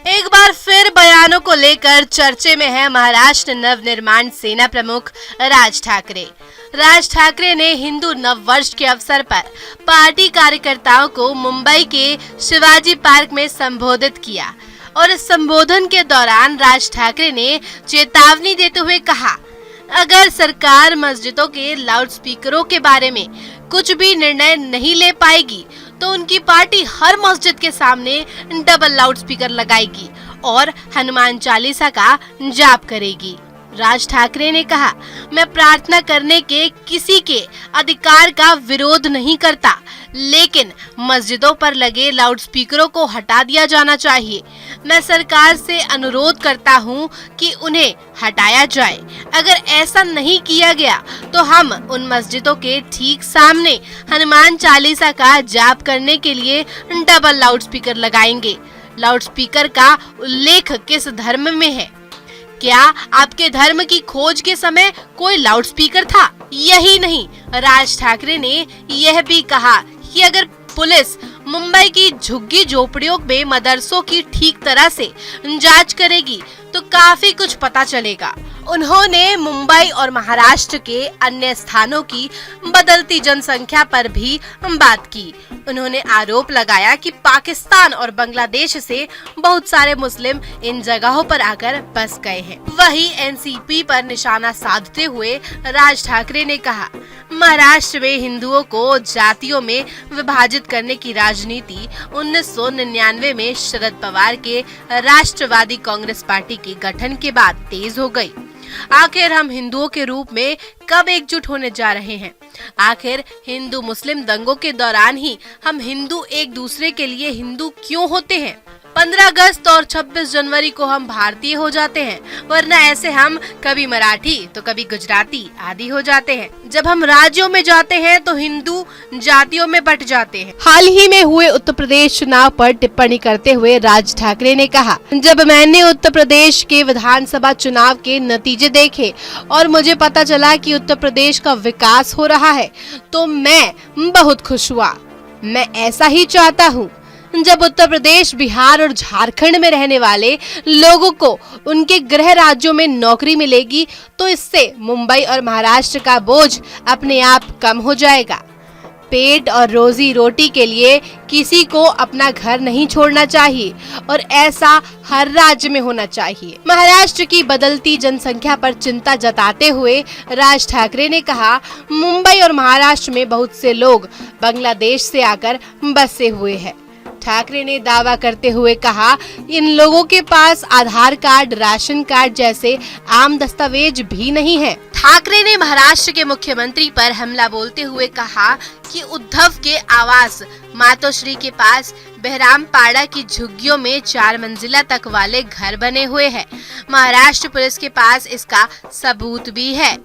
एक बार फिर बयानों को लेकर चर्चे में है महाराष्ट्र नवनिर्माण सेना प्रमुख राज ठाकरे। राज ठाकरे ने हिंदू नव वर्ष के अवसर पर पार्टी कार्यकर्ताओं को मुंबई के शिवाजी पार्क में संबोधित किया और इस संबोधन के दौरान राज ठाकरे ने चेतावनी देते हुए कहा, अगर सरकार मस्जिदों के लाउडस्पीकरों के बारे में कुछ भी निर्णय नहीं ले पाएगी तो उनकी पार्टी हर मस्जिद के सामने डबल लाउडस्पीकर लगाएगी और हनुमान चालीसा का जाप करेगी। राज ठाकरे ने कहा, मैं प्रार्थना करने के किसी के अधिकार का विरोध नहीं करता, लेकिन मस्जिदों पर लगे लाउडस्पीकरों को हटा दिया जाना चाहिए। मैं सरकार से अनुरोध करता हूं कि उन्हें हटाया जाए। अगर ऐसा नहीं किया गया तो हम उन मस्जिदों के ठीक सामने हनुमान चालीसा का जाप करने के लिए डबल लाउडस्पीकर लगाएंगे। लाउडस्पीकर का उल्लेख किस धर्म में है? क्या आपके धर्म की खोज के समय कोई लाउडस्पीकर था? यही नहीं, राज ठाकरे ने यह भी कहा कि अगर पुलिस मुंबई की झुग्गी झोपड़ियों में मदरसों की ठीक तरह से जांच करेगी तो काफी कुछ पता चलेगा। उन्होंने मुंबई और महाराष्ट्र के अन्य स्थानों की बदलती जनसंख्या पर भी बात की। उन्होंने आरोप लगाया कि पाकिस्तान और बांग्लादेश से बहुत सारे मुस्लिम इन जगहों पर आकर बस गए हैं। वहीं एनसीपी पर निशाना साधते हुए राज ठाकरे ने कहा, महाराष्ट्र में हिंदुओं को जातियों में विभाजित करने की राजनीति 1999 में शरद पवार के राष्ट्रवादी कांग्रेस पार्टी के गठन के बाद तेज हो गई। आखिर हम हिंदुओं के रूप में कब एकजुट होने जा रहे हैं? आखिर हिंदू मुस्लिम दंगों के दौरान ही हम हिंदू एक दूसरे के लिए हिंदू क्यों होते हैं? 15 अगस्त और 26 जनवरी को हम भारतीय हो जाते हैं, वरना ऐसे हम कभी मराठी तो कभी गुजराती आदि हो जाते हैं। जब हम राज्यों में जाते हैं तो हिंदू जातियों में बट जाते हैं। हाल ही में हुए उत्तर प्रदेश चुनाव पर टिप्पणी करते हुए राज ठाकरे ने कहा, जब मैंने उत्तर प्रदेश के विधानसभा चुनाव के नतीजे देखे और मुझे पता चला कि उत्तर प्रदेश का विकास हो रहा है तो मैं बहुत खुश हुआ। मैं ऐसा ही चाहता हूँ। जब उत्तर प्रदेश, बिहार और झारखंड में रहने वाले लोगों को उनके गृह राज्यों में नौकरी मिलेगी तो इससे मुंबई और महाराष्ट्र का बोझ अपने आप कम हो जाएगा। पेट और रोजी रोटी के लिए किसी को अपना घर नहीं छोड़ना चाहिए और ऐसा हर राज्य में होना चाहिए। महाराष्ट्र की बदलती जनसंख्या पर चिंता जताते हुए राज ठाकरे ने कहा, मुंबई और महाराष्ट्र में बहुत से लोग बांग्लादेश से आकर बसे हुए हैं। ठाकरे ने दावा करते हुए कहा, इन लोगों के पास आधार कार्ड, राशन कार्ड जैसे आम दस्तावेज भी नहीं है। ठाकरे ने महाराष्ट्र के मुख्यमंत्री पर हमला बोलते हुए कहा कि उद्धव के आवास मातोश्री के पास बहरामपाड़ा की झुग्गियों में 4 मंजिला तक वाले घर बने हुए हैं। महाराष्ट्र पुलिस के पास इसका सबूत भी है।